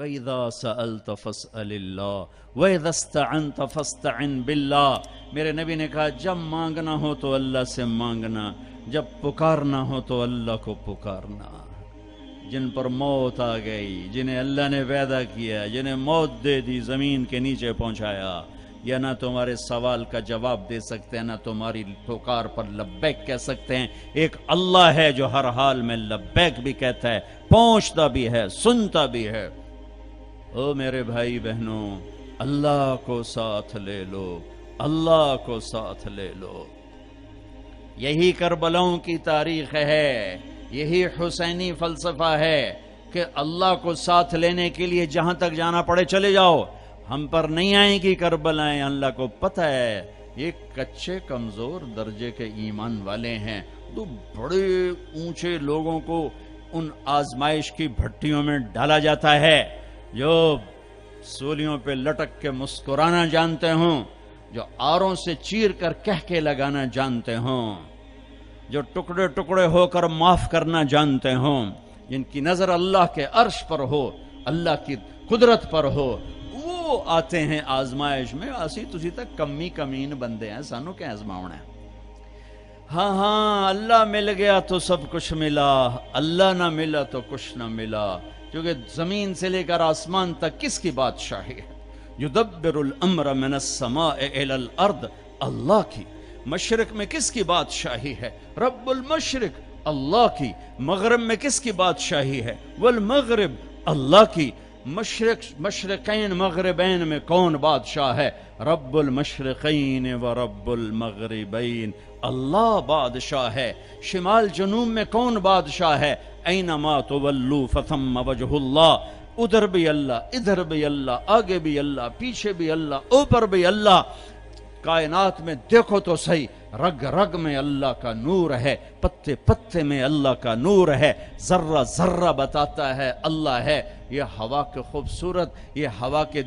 وَإِذَا سَأَلْتَ فَاسْأَلِ اللَّهِ وَإِذَا اسْتَعَنْتَ فَاسْتَعِنْ بِاللَّهِ۔ میرے نبی نے کہا جب مانگنا ہو تو اللہ سے مانگنا، جب پکارنا ہو تو اللہ کو پکارنا۔ جن پر موت آ گئی، جنہیں اللہ نے پیدا کیا، جنہیں موت دے دی، زمین کے نیچے پہنچایا، یا نہ تمہارے سوال کا جواب دے سکتے ہیں، نہ تمہاری پکار پر لبیک کہہ سکتے ہیں۔ ایک اللہ ہے جو ہر حال میں لبیک بھی کہتا ہے، پہنچتا بھی ہے، سنتا بھی ہے۔ او میرے بھائی بہنوں، اللہ کو ساتھ لے لو، اللہ کو ساتھ لے لو۔ یہی کربلاؤں کی تاریخ ہے، یہی حسینی فلسفہ ہے کہ اللہ کو ساتھ لینے کے لیے جہاں تک جانا پڑے چلے جاؤ، ہم پر نہیں آئیں گی کربلائیں۔ اللہ کو پتہ ہے یہ کچے کمزور درجے کے ایمان والے ہیں، تو بڑے اونچے لوگوں کو ان آزمائش کی بھٹیوں میں ڈالا جاتا ہے، جو سولیوں پہ لٹک کے مسکرانا جانتے ہوں، جو آروں سے چیر کر کہہ کے لگانا جانتے ہوں، جو ٹکڑے ٹکڑے ہو کر معاف کرنا جانتے ہوں، جن کی نظر اللہ کے عرش پر ہو، اللہ کی قدرت پر ہو، وہ آتے ہیں آزمائش میں۔ اسی تسی تک کمی کمین بندے ہیں، سانو کیا آزماؤنا ہے؟ ہاں ہاں، اللہ مل گیا تو سب کچھ ملا، اللہ نہ ملا تو کچھ نہ ملا، کیونکہ زمین سے لے کر آسمان تک کس کی بادشاہی ہے؟ یدبر الامر من السماء الى الارض، اللہ کی۔ مشرق میں کس کی بادشاہی ہے؟ رب المشرق، اللہ کی۔ مغرب میں کس کی بادشاہی ہے؟ والمغرب، اللہ کی۔ مشرقین مغربین میں کون بادشاہ ہے؟ رب المشرقین و رب المغربین، اللہ بادشاہ ہے۔ شمال جنوب میں کون بادشاہ ہے؟ اینما تولوا فثم وجہ اللہ، ادھر بھی اللہ، ادھر بھی اللہ، آگے بھی اللہ، پیچھے بھی اللہ، اوپر بھی اللہ۔ کائنات میں دیکھو تو صحیح، رگ رگ میں اللہ کا نور ہے، پتے پتے میں اللہ کا نور ہے، ذرہ ذرہ بتاتا ہے اللہ ہے۔ یہ ہوا کے خوبصورت، یہ ہوا کے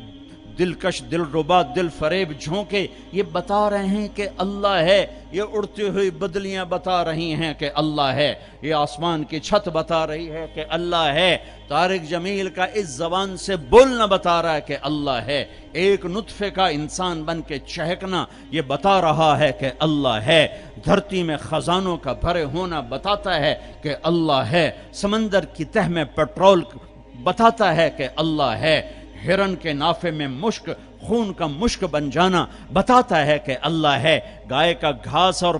دلکش، دلربا، دل فریب جھونکے یہ بتا رہے ہیں کہ اللہ ہے۔ یہ اڑتی ہوئی بدلیاں بتا رہی ہیں کہ اللہ ہے۔ یہ آسمان کی چھت بتا رہی ہے کہ اللہ ہے۔ طارق جمیل کا اس زبان سے بولنا بتا رہا ہے کہ اللہ ہے۔ ایک نطفے کا انسان بن کے چہکنا یہ بتا رہا ہے کہ اللہ ہے۔ دھرتی میں خزانوں کا بھرے ہونا بتاتا ہے کہ اللہ ہے۔ سمندر کی تہ میں پیٹرول بتاتا ہے کہ اللہ ہے۔ ہرن کے نافے میں مشک، خون کا مشک بن جانا بتاتا ہے کہ اللہ ہے۔ گائے کا گھاس اور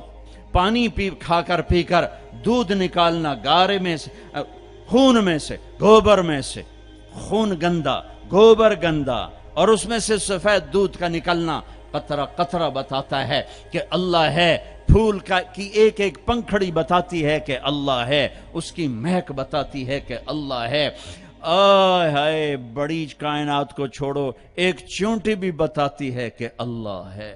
پانی کھا کر پی کر دودھ نکالنا، گارے میں سے، خون میں سے، گوبر میں سے، خون گندا، گوبر گندا، اور اس میں سے سفید دودھ کا نکلنا قطرہ قطرہ بتاتا ہے کہ اللہ ہے۔ پھول کی ایک ایک پنکھڑی بتاتی ہے کہ اللہ ہے، اس کی مہک بتاتی ہے کہ اللہ ہے۔ آئے ہائے، بڑی کائنات کو چھوڑو، ایک چونٹی بھی بتاتی ہے کہ اللہ ہے۔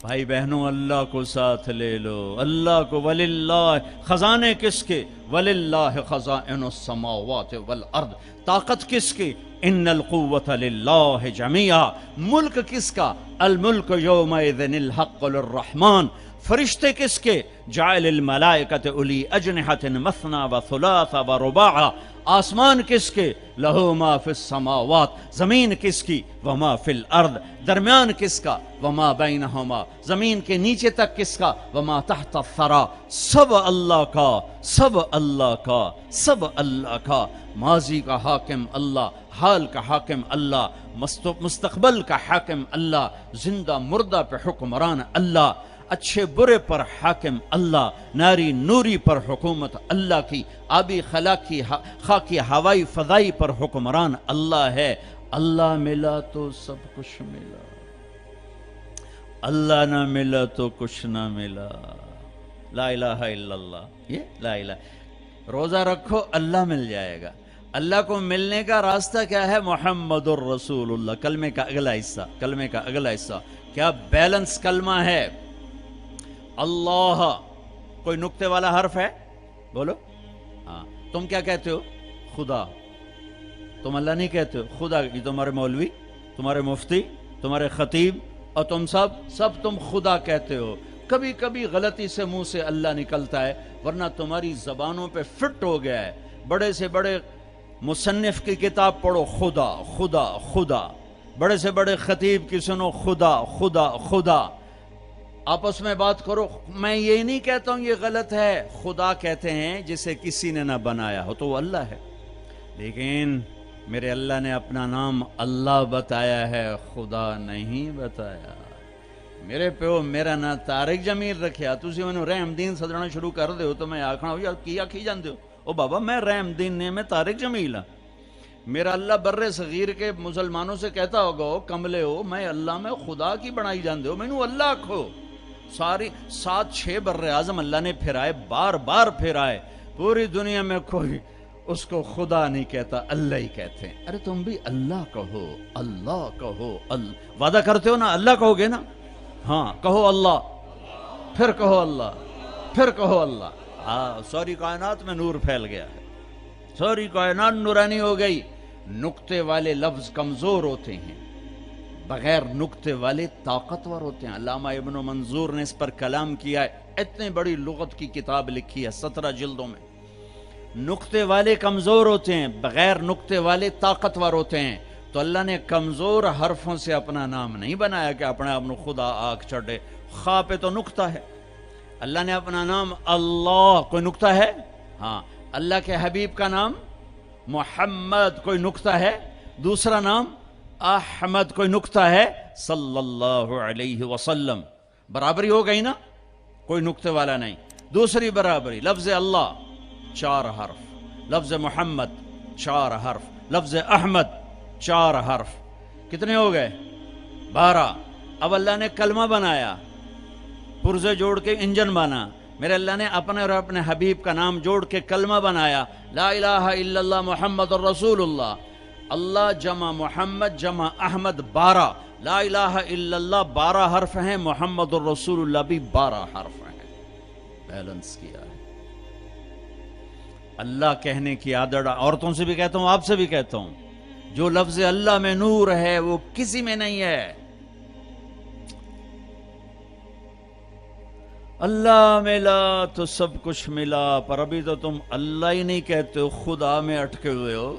بھائی بہنوں، اللہ کو ساتھ لے لو، اللہ کو۔ وللہ، خزانے کس کے؟ وللہ خزائن السماوات والارض، طاقت کس کی؟ ان القوت للہ جمیعا، ملک کس کا؟ الملک یومئذ الحق للرحمن، فرشتے کس کے؟ جعل الملائکۃ اولی اجنحۃ مثنی وثلاث ورباع، آسمان کس کے؟ لہو ما فی السماوات، زمین کس کی؟ وما فی الارض، درمیان کس کا؟ وما بینہما، زمین کے نیچے تک کس کا؟ وما تحت الثری، سب اللہ کا، سب اللہ کا، سب اللہ کا۔ ماضی کا حاکم اللہ، حال کا حاکم اللہ، مستقبل کا حاکم اللہ، زندہ مردہ پہ حکمران اللہ، اچھے برے پر حاکم اللہ، ناری نوری پر حکومت اللہ کی، آبی خاکی ہوائی فضائی پر حکمران اللہ ہے۔ اللہ ملا تو سب کچھ ملا، اللہ نہ ملا تو کچھ نہ ملا۔ لا الہ الا اللہ، یہ لا الہ۔ روزہ رکھو، اللہ مل جائے گا۔ اللہ کو ملنے کا راستہ کیا ہے؟ محمد الرسول اللہ، کلمے کا اگلا حصہ، کلمے کا اگلا حصہ۔ کیا بیلنس کلمہ ہے؟ اللہ، کوئی نقطے والا حرف ہے؟ بولو۔ ہاں، تم کیا کہتے ہو؟ خدا۔ تم اللہ نہیں کہتے ہو، خدا۔ یہ تمہارے مولوی، تمہارے مفتی، تمہارے خطیب اور تم سب تم خدا کہتے ہو۔ کبھی کبھی غلطی سے منہ سے اللہ نکلتا ہے، ورنہ تمہاری زبانوں پہ فٹ ہو گیا ہے۔ بڑے سے بڑے مصنف کی کتاب پڑھو خدا خدا خدا، بڑے سے بڑے خطیب کی سنو خدا خدا خدا، آپس میں بات کرو۔ میں یہ نہیں کہتا ہوں یہ غلط ہے، خدا کہتے ہیں جسے کسی نے نہ بنایا ہو تو وہ اللہ ہے، لیکن میرے اللہ نے اپنا نام اللہ بتایا ہے، خدا نہیں بتایا۔ میرے پیو میرا نا طارق جمیل رکھیا، تسی مینوں رحم دین سدنا شروع کر دیو تو میں آکھنا یار کی آکھی جاندے ہو؟ او بابا میں رحم دین نے میں طارق جمیل ہاں۔ میرا اللہ بر صغیر کے مسلمانوں سے کہتا ہوگا کملے ہو میں اللہ میں خدا کی بنائی جاندے ہو، مینوں اللہ کھو۔ ساری 7-6 بر اعظم اللہ نے پھرائے، بار بار پھرائے، پوری دنیا میں کوئی اس کو خدا نہیں کہتا، اللہ ہی کہتے ہیں۔ ارے تم بھی اللہ کہو، اللہ کہو، وعدہ کرتے ہو نا اللہ کہو گے نا؟ ہاں کہو اللہ، پھر کہو اللہ، پھر کہو اللہ۔ ہاں ساری کائنات میں نور پھیل گیا ہے، ساری کائنات نورانی ہو گئی۔ نقطے والے لفظ کمزور ہوتے ہیں، بغیر نقطے والے طاقتور ہوتے ہیں۔ علامہ ابن منظور نے اس پر کلام کیا ہے، اتنی بڑی لغت کی کتاب لکھی ہے 17 جلدوں میں۔ نقطے والے کمزور ہوتے ہیں، بغیر نقطے والے طاقتور ہوتے ہیں۔ تو اللہ نے کمزور حرفوں سے اپنا نام نہیں بنایا کہ اپنے آپ خدا آنکھ چڑھے، خا پہ تو نقطہ ہے۔ اللہ نے اپنا نام اللہ، کوئی نقطہ ہے؟ ہاں۔ اللہ کے حبیب کا نام محمد، کوئی نقطہ ہے؟ دوسرا نام احمد، کوئی نقطہ ہے؟ صلی اللہ علیہ وسلم، برابری ہو گئی نا، کوئی نقطے والا نہیں۔ دوسری برابری، لفظ اللہ 4 حرف، لفظ محمد 4 حرف، لفظ احمد 4 حرف، کتنے ہو گئے؟ 12۔ اب اللہ نے کلمہ بنایا، پرزے جوڑ کے انجن بنا۔ میرے اللہ نے اپنے اور اپنے حبیب کا نام جوڑ کے کلمہ بنایا، لا الہ الا اللہ محمد الرسول اللہ۔ اللہ جمع محمد جمع احمد 12، لا الہ الا اللہ 12 حرف ہیں، محمد الرسول اللہ بھی 12 حرف ہیں۔ بیلنس کیا ہے۔ اللہ کہنے کی عادت عورتوں سے بھی کہتا ہوں، آپ سے بھی کہتا ہوں، جو لفظ اللہ میں نور ہے وہ کسی میں نہیں ہے۔ اللہ ملا تو سب کچھ ملا، پر ابھی تو تم اللہ ہی نہیں کہتے ہو، خدا میں اٹکے ہوئے ہو۔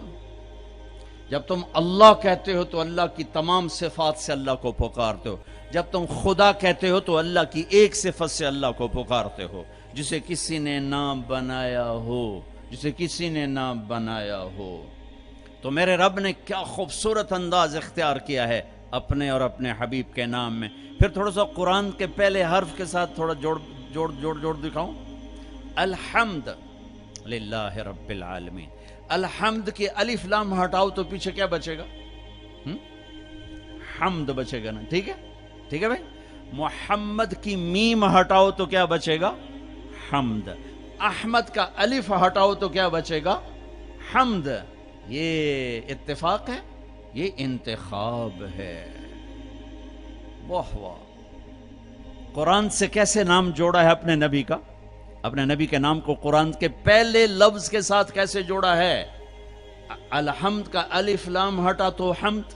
جب تم اللہ کہتے ہو تو اللہ کی تمام صفات سے اللہ کو پکارتے ہو، جب تم خدا کہتے ہو تو اللہ کی ایک صفت سے اللہ کو پکارتے ہو، جسے کسی نے نام بنایا ہو، جسے کسی نے نام بنایا ہو۔ تو میرے رب نے کیا خوبصورت انداز اختیار کیا ہے اپنے اور اپنے حبیب کے نام میں۔ پھر تھوڑا سا قرآن کے پہلے حرف کے ساتھ تھوڑا جوڑ دکھاؤں۔ الحمد للہ رب العالمین، الحمد کی الف لام ہٹاؤ تو پیچھے کیا بچے گا؟ حمد بچے گا نا، ٹھیک ہے؟ ٹھیک ہے بھائی۔ محمد کی میم ہٹاؤ تو کیا بچے گا؟ حمد۔ احمد کا الف ہٹاؤ تو کیا بچے گا؟ حمد۔ یہ اتفاق ہے، یہ انتخاب ہے۔ واہ واہ! قرآن سے کیسے نام جوڑا ہے اپنے نبی کا، اپنے نبی کے نام کو قرآن کے پہلے لفظ کے ساتھ کیسے جوڑا ہے؟ الحمد کا الف لام ہٹا تو حمد،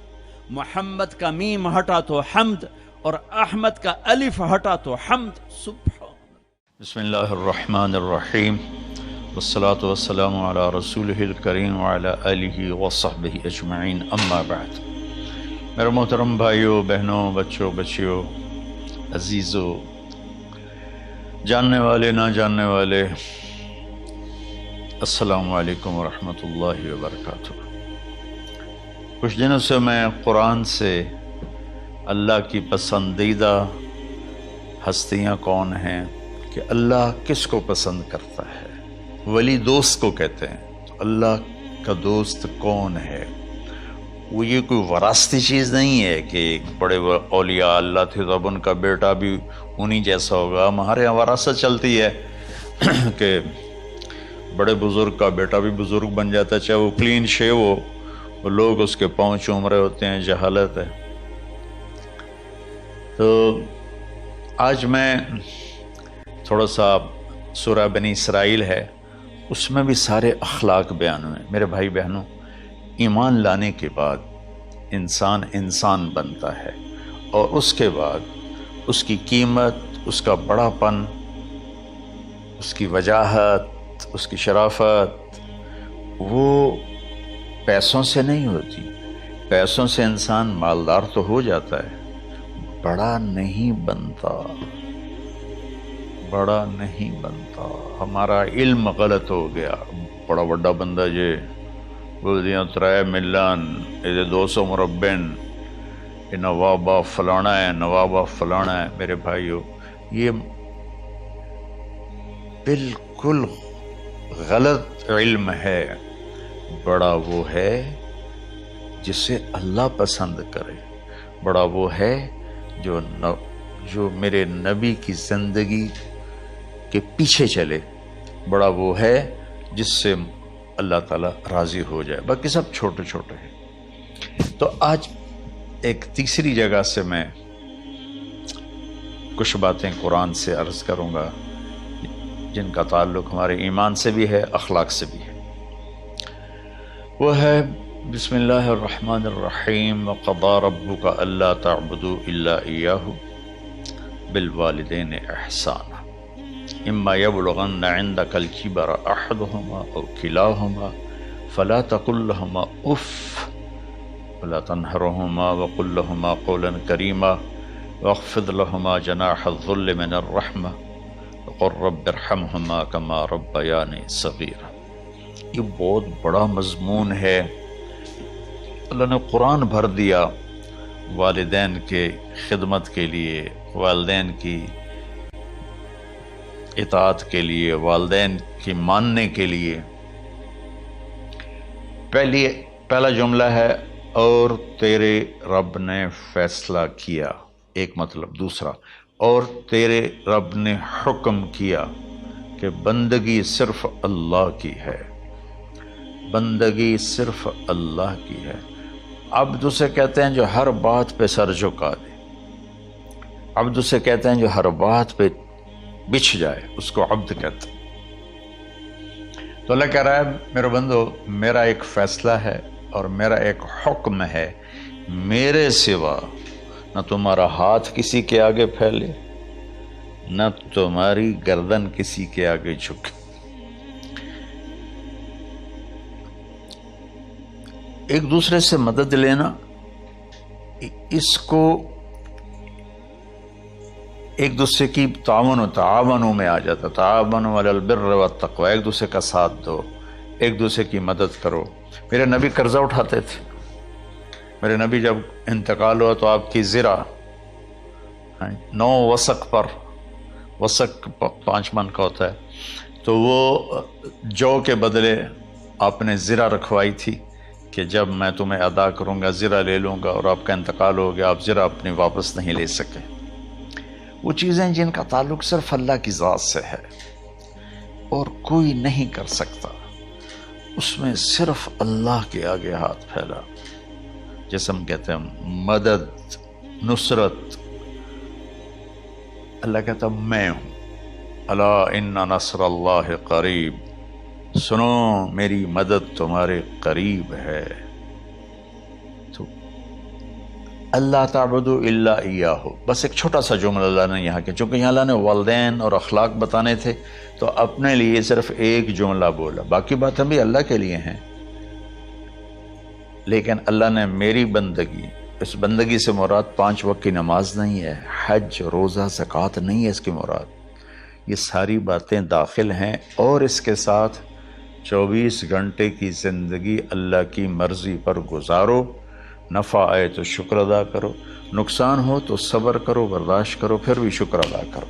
محمد کا میم ہٹا تو حمد، اور احمد کا الف ہٹا تو حمد۔ سبحان بسم اللہ الرحمن الرحیم، والصلاة والسلام علی رسولہ الکریم وعلی آلہ وصحبہ اجمعین، اما بعد۔ میرے محترم بھائیوں، بہنوں، بچوں، بچیوں، عزیزوں، جاننے والے، نہ جاننے والے، السلام علیکم ورحمۃ اللہ وبرکاتہ۔ کچھ دنوں سے میں قرآن سے اللہ کی پسندیدہ ہستیاں کون ہیں، کہ اللہ کس کو پسند کرتا ہے، ولی دوست کو کہتے ہیں۔ تو اللہ کا دوست کون ہے؟ وہ یہ کوئی وراثتی چیز نہیں ہے کہ بڑے اولیاء اللہ تھے تو اب ان کا بیٹا بھی انہی جیسا ہوگا۔ ہمارے یہاں وراثت چلتی ہے کہ بڑے بزرگ کا بیٹا بھی بزرگ بن جاتا ہے، چاہے وہ کلین شیو ہو، وہ لوگ اس کے پاؤں چوم رہے ہوتے ہیں، جہالت ہے۔ تو آج میں تھوڑا سا سورہ بنی اسرائیل ہے، اس میں بھی سارے اخلاق بیان ہوئے۔ میرے بھائی بہنوں، ایمان لانے کے بعد انسان بنتا ہے، اور اس کے بعد اس کی قیمت، اس کا بڑا پن، اس کی وجاہت، اس کی شرافت، وہ پیسوں سے نہیں ہوتی. پیسوں سے انسان مالدار تو ہو جاتا ہے، بڑا نہیں بنتا، بڑا نہیں بنتا. ہمارا علم غلط ہو گیا. بڑا بڑا بندہ جی بول دیا 3 ملن یہ 200 مربع یہ نوابہ فلانا ہے، نوابہ فلانا ہے. میرے بھائیو، یہ بالکل غلط علم ہے. بڑا وہ ہے جسے اللہ پسند کرے. بڑا وہ ہے جو میرے نبی کی زندگی کے پیچھے چلے. بڑا وہ ہے جس سے اللہ تعالیٰ راضی ہو جائے. باقی سب چھوٹے چھوٹے ہیں. تو آج ایک تیسری جگہ سے میں کچھ باتیں قرآن سے عرض کروں گا جن کا تعلق ہمارے ایمان سے بھی ہے، اخلاق سے بھی ہے. وہ ہے بسم اللہ الرحمن الرحیم. وقضى ربك الا تعبدوا الا اياه بالوالدين احسانا اما يبلغن عندك الكبر احدهما او كلاهما فلا تقل لهما اف ولا تنهرهما وقل لهما قولا كريما واخفض لهما جناح الذل من الرحمة وقل رب ارحمهما كما ربياني صغيرا. یہ بہت بڑا مضمون ہے. اللہ نے قرآن بھر دیا والدین کے خدمت کے لیے، والدین کی اطاعت کے لیے، والدین کی ماننے کے لیے. پہلا جملہ ہے اور تیرے رب نے فیصلہ کیا، ایک مطلب. دوسرا، اور تیرے رب نے حکم کیا کہ بندگی صرف اللہ کی ہے، بندگی صرف اللہ کی ہے. عبد اسے کہتے ہیں جو ہر بات پہ سر جھکا دے. عبد اسے کہتے ہیں جو ہر بات پہ بچھ جائے، اس کو عبد کہتے ہیں. تو اللہ کہہ رہا ہے میرے بندو، میرا ایک فیصلہ ہے اور میرا ایک حکم ہے، میرے سوا نہ تمہارا ہاتھ کسی کے آگے پھیلے، نہ تمہاری گردن کسی کے آگے جھکے. ایک دوسرے سے مدد لینا، اس کو ایک دوسرے کی تعاونوں میں آ جاتا. تعاونوا علی البر والتقوی، ایک دوسرے کا ساتھ دو، ایک دوسرے کی مدد کرو. میرے نبی قرضہ اٹھاتے تھے. میرے نبی جب انتقال ہوا تو آپ کی زرہ 9 وسق پر، وسق 5 من کا ہوتا ہے، تو وہ جو کے بدلے آپ نے زرہ رکھوائی تھی کہ جب میں تمہیں ادا کروں گا زرہ لے لوں گا، اور آپ کا انتقال ہو گیا، آپ زرہ اپنی واپس نہیں لے سکے. وہ چیزیں جن کا تعلق صرف اللہ کی ذات سے ہے اور کوئی نہیں کر سکتا، اس میں صرف اللہ کے آگے ہاتھ پھیلا. جیسے ہم کہتے ہیں مدد، نصرت، اللہ کہتا میں ہوں. الا ان نصر اللہ قریب، سنو میری مدد تمہارے قریب ہے. تو اللہ تعبدوا الا ایاہ، بس ایک چھوٹا سا جملہ اللہ نے یہاں کیا، چونکہ یہاں اللہ نے والدین اور اخلاق بتانے تھے تو اپنے لیے صرف ایک جملہ بولا. باقی باتیں بھی اللہ کے لیے ہیں، لیکن اللہ نے میری بندگی، اس بندگی سے مراد 5 وقت کی نماز نہیں ہے، حج، روزہ، زکوٰۃ نہیں ہے اس کی مراد. یہ ساری باتیں داخل ہیں، اور اس کے ساتھ 24 گھنٹے کی زندگی اللہ کی مرضی پر گزارو. نفع آئے تو شکر ادا کرو، نقصان ہو تو صبر کرو، برداشت کرو، پھر بھی شکر ادا کرو.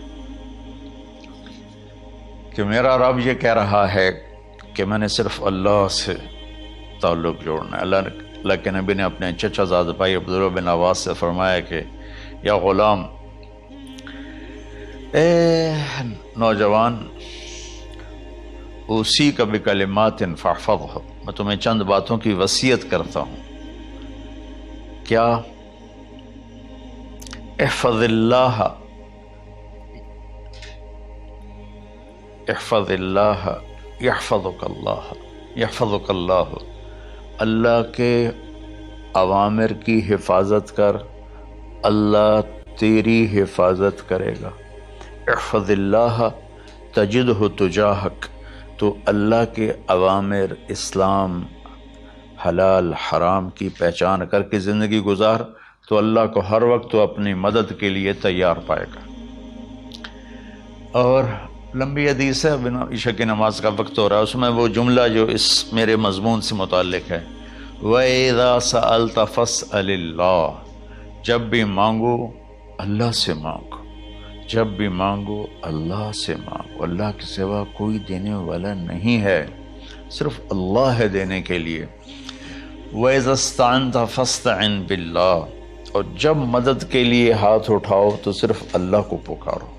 کہ میرا رب یہ کہہ رہا ہے کہ میں نے صرف اللہ سے تعلق جوڑنا ہے. اللہ کے نبی نے اپنے چچا زاد بھائی عبداللہ بن عباس سے فرمایا کہ یا غلام، اے نوجوان، اسی کا بکلمات فاحفظہ، میں تمہیں چند باتوں کی وصیت کرتا ہوں. کیا؟ احفظ اللہ، احفظ اللہ یحفظک اللہ، یحفظک اللہ. اللہ کے اوامر کی حفاظت کر، اللہ تیری حفاظت کرے گا. احفظ اللہ تجدہ تجاہک، تو اللہ کے اوامر، اسلام، حلال حرام کی پہچان کر کے زندگی گزار تو اللہ کو ہر وقت تو اپنی مدد کے لیے تیار پائے گا۔ اور لمبی حدیث ہے، بنا عشاء کی نماز کا وقت ہو رہا ہے، اس میں وہ جملہ جو اس میرے مضمون سے متعلق ہے، وَإِذَا سَأَلْتَ فَاسْأَلِ اللَّهِ، جب بھی مانگو اللہ سے مانگو، جب بھی مانگو اللہ سے مانگو، اللہ کے سوا کوئی دینے والا نہیں ہے، صرف اللہ ہے دینے کے لیے۔ وَإِذَا اسْتَعَنْتَ فَاسْتَعِنْ بِاللَّهِ، اور جب مدد کے لیے ہاتھ اٹھاؤ تو صرف اللہ کو پکارو،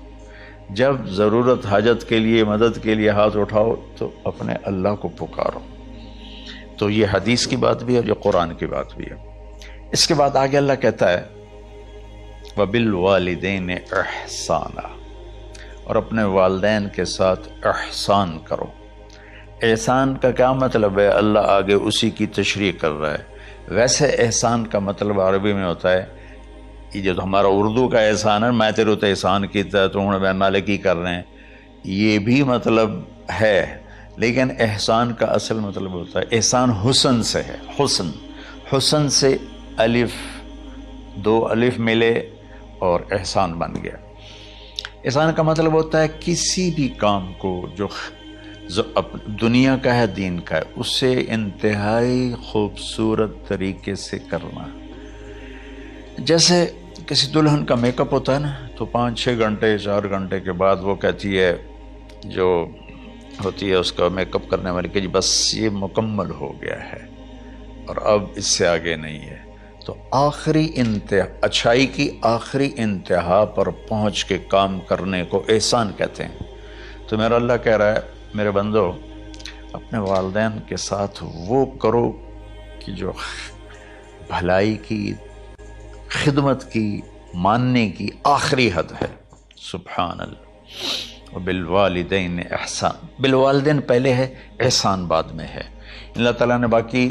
جب ضرورت حاجت کے لیے مدد کے لیے ہاتھ اٹھاؤ تو اپنے اللہ کو پکارو۔ تو یہ حدیث کی بات بھی ہے اور یہ قرآن کی بات بھی ہے۔ اس کے بعد آگے اللہ کہتا ہے وَبِالْوَالِدَيْنِ إِحْسَانًا، اور اپنے والدین کے ساتھ احسان کرو۔ احسان کا کیا مطلب ہے؟ اللہ آگے اسی کی تشریح کر رہا ہے۔ ویسے احسان کا مطلب عربی میں ہوتا ہے، یہ جو ہمارا اردو کا احسان ہے، میں تیرے تے احسان کیتا ہے تو ہوں میں نالے کی کر رہے ہیں، یہ بھی مطلب ہے، لیکن احسان کا اصل مطلب ہوتا ہے احسان حسن سے ہے۔ حسن سے الف، دو الف ملے اور احسان بن گیا۔ احسان کا مطلب ہوتا ہے کسی بھی کام کو جو دنیا کا ہے دین کا ہے اسے انتہائی خوبصورت طریقے سے کرنا۔ جیسے کسی دلہن کا میک اپ ہوتا ہے نا، تو 5-6 گھنٹے 4 گھنٹے کے بعد وہ کہتی ہے، جو ہوتی ہے اس کا میک اپ کرنے والی، کہ جی بس یہ مکمل ہو گیا ہے اور اب اس سے آگے نہیں ہے۔ تو آخری اچھائی کی آخری انتہا پر پہنچ کے کام کرنے کو احسان کہتے ہیں۔ تو میرا اللہ کہہ رہا ہے میرے بندو اپنے والدین کے ساتھ وہ کرو کہ جو بھلائی کی، خدمت کی، ماننے کی آخری حد ہے۔ سبحان اللہ۔ وبالوالدین احسان، بالوالدین پہلے ہے، احسان بعد میں ہے۔ اللہ تعالیٰ نے باقی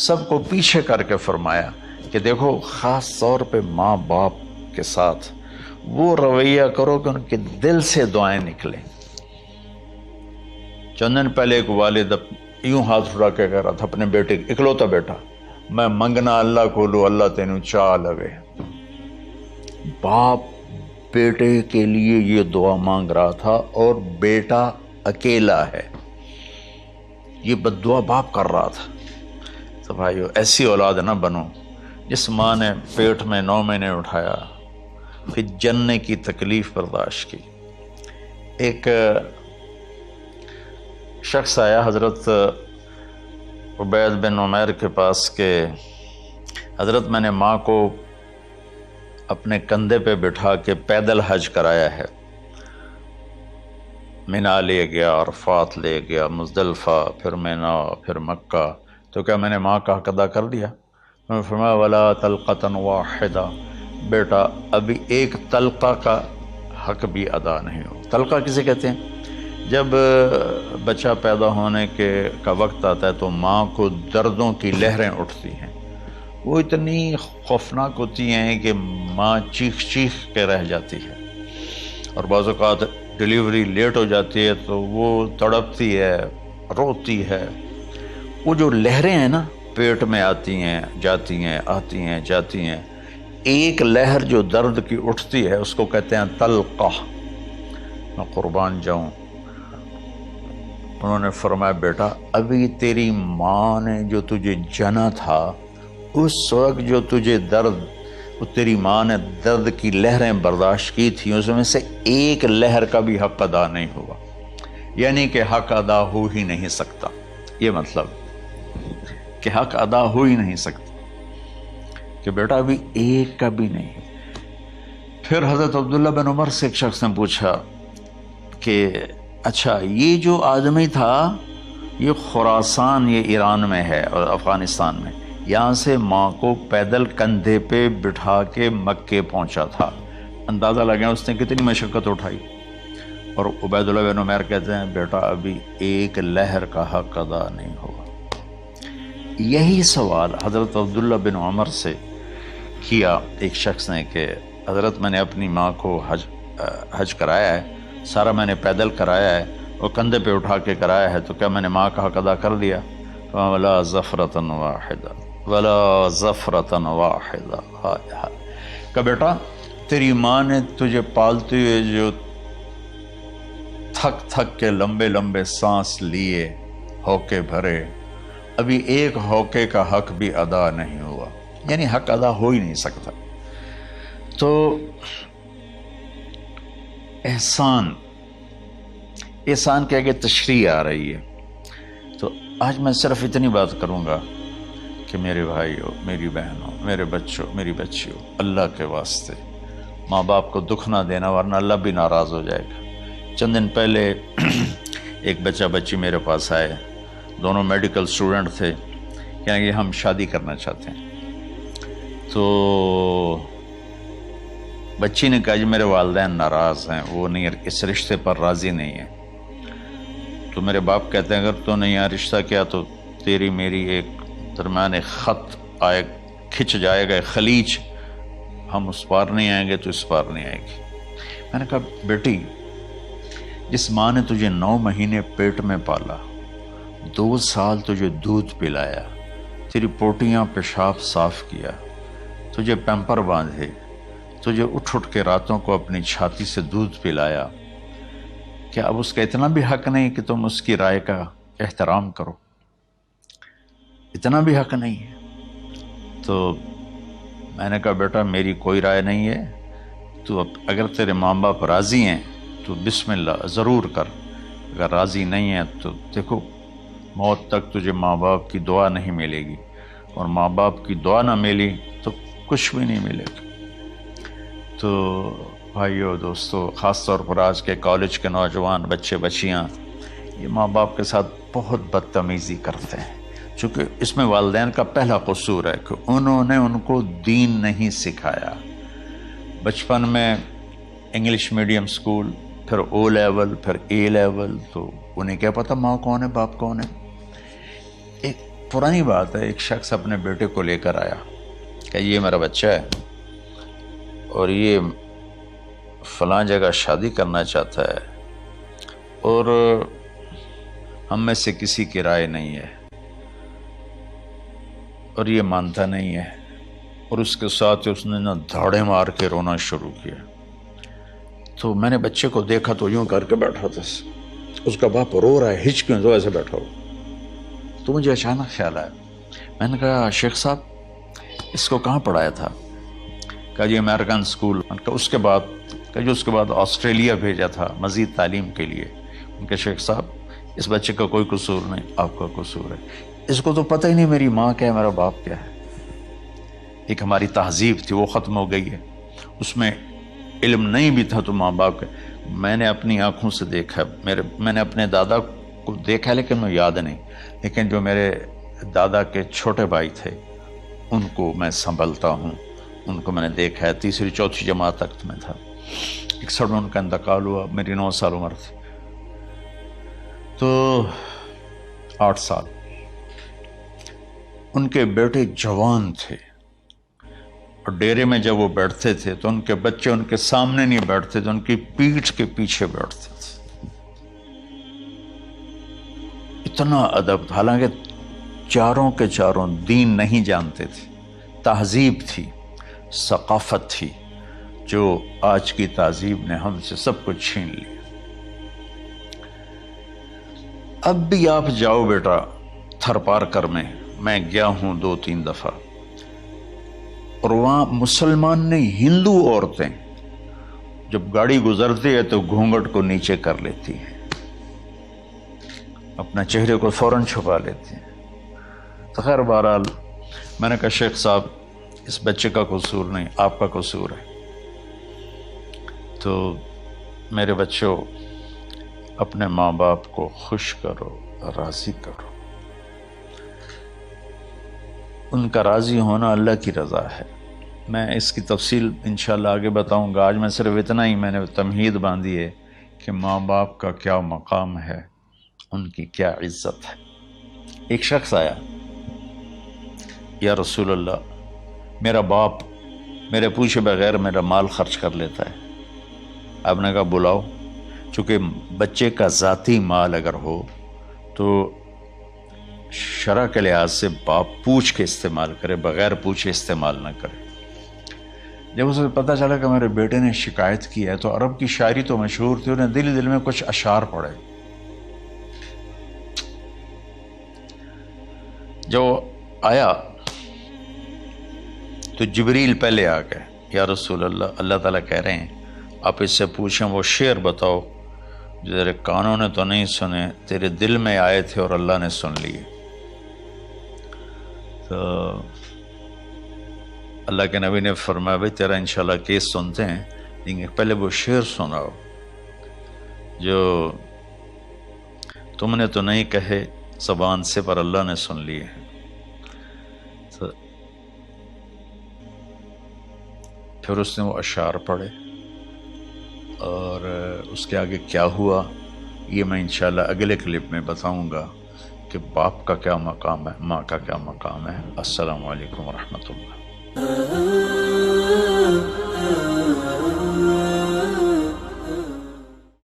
سب کو پیچھے کر کے فرمایا کہ دیکھو خاص طور پہ ماں باپ کے ساتھ وہ رویہ کرو کہ ان کے دل سے دعائیں نکلیں۔ چند دن پہلے ایک والد یوں ہاتھ اٹھا کے کہہ رہا تھا اپنے بیٹے، اکلوتا بیٹا، میں منگنا اللہ کو لو اللہ تینوں چاہ لگے۔ باپ بیٹے کے لیے یہ دعا مانگ رہا تھا اور بیٹا اکیلا ہے، یہ بد دعا باپ کر رہا تھا۔ تو بھائیو ایسی اولاد نہ بنو جس ماں نے پیٹ میں 9 مہینے اٹھایا، پھر جننے کی تکلیف برداشت کی۔ ایک شخص آیا حضرت عبید بن عمیر کے پاس کہ حضرت میں نے ماں کو اپنے کندھے پہ بٹھا کے پیدل حج کرایا ہے، مینا لے گیا، عرفات لے گیا، مزدلفہ، پھر مینا، پھر مکہ، تو کیا میں نے ماں کا حق ادا کر دیا؟ میں نے فرمایا ولا تلقۃ واحدہ، بیٹا ابھی ایک تلقہ کا حق بھی ادا نہیں ہو۔ تلقہ کسے کہتے ہیں؟ جب بچہ پیدا ہونے کا وقت آتا ہے تو ماں کو دردوں کی لہریں اٹھتی ہیں، وہ اتنی خوفناک ہوتی ہیں کہ ماں چیخ چیخ کے رہ جاتی ہے، اور بعض اوقات ڈیلیوری لیٹ ہو جاتی ہے تو وہ تڑپتی ہے، روتی ہے۔ وہ جو لہریں ہیں نا پیٹ میں آتی ہیں جاتی ہیں، آتی ہیں جاتی ہیں، ایک لہر جو درد کی اٹھتی ہے اس کو کہتے ہیں تلقہ۔ میں قربان جاؤں، انہوں نے فرمایا بیٹا ابھی تیری ماں نے جو تجھے جنا تھا اس وقت جو تجھے درد، وہ تیری ماں نے درد کی لہریں برداشت کی تھیں، اس میں سے ایک لہر کا بھی حق ادا نہیں ہوا، یعنی کہ حق ادا ہو ہی نہیں سکتا۔ یہ مطلب کہ حق ادا ہو ہی نہیں سکتا، کہ بیٹا ابھی ایک کا بھی نہیں۔ پھر حضرت عبداللہ بن عمر سے ایک شخص نے پوچھا کہ اچھا یہ جو آدمی تھا یہ خراسان، یہ ایران میں ہے اور افغانستان میں، یہاں سے ماں کو پیدل کندھے پہ بٹھا کے مکے پہنچا تھا، اندازہ لگا اس نے کتنی مشقت اٹھائی۔ اور عبید اللہ بن عمیر کہتے ہیں بیٹا ابھی ایک لہر کا حق ادا نہیں ہوا۔ یہی سوال حضرت عبداللہ بن عمر سے کیا ایک شخص نے کہ حضرت میں نے اپنی ماں کو حج کرایا ہے، سارا میں نے پیدل کرایا ہے اور کندھے پہ اٹھا کے کرایا ہے، تو کیا میں نے ماں کا حق ادا کر دیا؟ ولا زفرتن واحدہ ولا زفرتن واحدہ. کہ بیٹا تیری ماں نے تجھے پالتے ہوئے جو تھک تھک کے لمبے لمبے سانس لیے، ہوکے بھرے، ابھی ایک ہوکے کا حق بھی ادا نہیں ہوا، یعنی حق ادا ہو ہی نہیں سکتا. تو احسان کے آگے تشریح آ رہی ہے. تو آج میں صرف اتنی بات کروں گا کہ میرے بھائیوں، میری بہنوں، میرے بچوں، میری بچیوں، اللہ کے واسطے ماں باپ کو دکھ نہ دینا، ورنہ اللہ بھی ناراض ہو جائے گا. چند دن پہلے ایک بچہ بچی میرے پاس آئے، دونوں میڈیکل اسٹوڈنٹ تھے، کہیں کہ ہم شادی کرنا چاہتے ہیں. تو بچی نے کہا جی میرے والدین ناراض ہیں، وہ نہیں، اس رشتے پر راضی نہیں ہیں. تو میرے باپ کہتے ہیں اگر تو نے یہاں رشتہ کیا تو تیری میری ایک درمیان ایک خط آئے، کھچ جائے گا خلیج، ہم اس پار نہیں آئیں گے تو اس پار نہیں آئے گی. میں نے کہا بیٹی، جس ماں نے تجھے 9 مہینے پیٹ میں پالا، 2 سال تجھے دودھ پلایا، تیری پوٹیاں پیشاب صاف کیا، تجھے پیمپر باندھے، تجھے اٹھ اٹھ کے راتوں کو اپنی چھاتی سے دودھ پلایا، کیا اب اس کا اتنا بھی حق نہیں کہ تم اس کی رائے کا احترام کرو؟ اتنا بھی حق نہیں ہے؟ تو میں نے کہا بیٹا میری کوئی رائے نہیں ہے، تو اگر تیرے ماں باپ راضی ہیں تو بسم اللہ ضرور کر، اگر راضی نہیں ہے تو دیکھو موت تک تجھے ماں باپ کی دعا نہیں ملے گی، اور ماں باپ کی دعا نہ ملی تو کچھ بھی نہیں ملے گا. تو بھائیو دوستو، خاص طور پر آج کے کالج کے نوجوان بچے بچیاں یہ ماں باپ کے ساتھ بہت بدتمیزی کرتے ہیں، چونکہ اس میں والدین کا پہلا قصور ہے کہ انہوں نے ان کو دین نہیں سکھایا. بچپن میں انگلش میڈیم اسکول، پھر او لیول، پھر اے لیول، تو انہیں کیا پتہ ماں کون ہے باپ کون ہے. ایک پرانی بات ہے، ایک شخص اپنے بیٹے کو لے کر آیا کہ یہ میرا بچہ ہے اور یہ فلاں جگہ شادی کرنا چاہتا ہے، اور ہم میں سے کسی کی رائے نہیں ہے، اور یہ مانتا نہیں ہے. اور اس کے ساتھ اس نے دھاڑے مار کے رونا شروع کیا. تو میں نے بچے کو دیکھا تو یوں کر کے بیٹھا تھا، اس کا باپ رو رہا ہے، ہچ کیوں تو ایسے بیٹھا ہو. تو مجھے اچانک خیال آیا، میں نے کہا شیخ صاحب اس کو کہاں پڑھایا تھا؟ کہا جی امریکن اسکول. اس کے بعد آسٹریلیا بھیجا تھا مزید تعلیم کے لیے. ان کے شیخ صاحب اس بچے کا کوئی قصور نہیں، آپ کا قصور ہے. اس کو تو پتہ ہی نہیں میری ماں کیا ہے، میرا باپ کیا ہے. ایک ہماری تہذیب تھی وہ ختم ہو گئی ہے، اس میں علم نہیں بھی تھا تو ماں باپ کا. میں نے اپنی آنکھوں سے دیکھا، میں نے اپنے دادا کو دیکھا لیکن میں یاد نہیں، لیکن جو میرے دادا کے چھوٹے بھائی تھے ان کو میں سنبھلتا ہوں، ان کو میں نے دیکھا ہے. 3ری 4تھی جماعت تک میں تھا، 61 میں ان کا انتقال ہوا، میری 9 سال عمر تھی. تو 8 سال ان کے بیٹے جوان تھے، اور ڈیرے میں جب وہ بیٹھتے تھے تو ان کے بچے ان کے سامنے نہیں بیٹھتے تھے، ان کی پیٹھ کے پیچھے بیٹھتے تھے. اتنا ادب، حالانکہ چاروں کے چاروں دین نہیں جانتے تھے، تہذیب تھی، ثقافت تھی، جو آج کی تہذیب نے ہم سے سب کچھ چھین لیا. اب بھی آپ جاؤ بیٹا تھر پارکر میں گیا ہوں 2-3 دفعہ، اور وہاں مسلمان نہیں ہندو عورتیں جب گاڑی گزرتی ہے تو گھونگھٹ کو نیچے کر لیتی ہیں، اپنا چہرے کو فوراً چھپا لیتی ہیں. تو خیر بہرحال میں نے کہا شیخ صاحب اس بچے کا قصور نہیں، آپ کا قصور ہے. تو میرے بچوں، اپنے ماں باپ کو خوش کرو، راضی کرو. ان کا راضی ہونا اللہ کی رضا ہے. میں اس کی تفصیل انشاءاللہ آگے بتاؤں گا. آج میں صرف اتنا ہی میں نے تمہید باندھی ہے کہ ماں باپ کا کیا مقام ہے، ان کی کیا عزت ہے. ایک شخص آیا، یا رسول اللہ میرا باپ میرے پوچھے بغیر میرا مال خرچ کر لیتا ہے. آپ نے کہا بلاؤ. چونکہ بچے کا ذاتی مال اگر ہو تو شرع کے لحاظ سے باپ پوچھ کے استعمال کرے، بغیر پوچھے استعمال نہ کرے۔ جب اسے پتہ چلا کہ میرے بیٹے نے شکایت کی ہے، تو عرب کی شاعری تو مشہور تھی، انہیں دل ہی دل میں کچھ اشعار پڑھے۔ جو آیا تو جبریل پہلے آ گئے، یا رسول اللہ، اللہ تعالیٰ کہہ رہے ہیں آپ اس سے پوچھیں وہ شعر بتاؤ جو تیرے کانوں نے تو نہیں سنے، تیرے دل میں آئے تھے اور اللہ نے سن لیے۔ تو اللہ کے نبی نے فرمایا بھائی تیرا انشاءاللہ کیس سنتے ہیں، لیکن پہلے وہ شعر سناؤ جو تم نے تو نہیں کہے زبان سے پر اللہ نے سن لیے ہیں۔ تو پھر اس نے وہ اشعار پڑھے، اور اس کے آگے کیا ہوا یہ میں انشاءاللہ اگلے کلپ میں بتاؤں گا کہ باپ کا کیا مقام ہے، ماں کا کیا مقام ہے۔ السلام علیکم ورحمۃ اللہ۔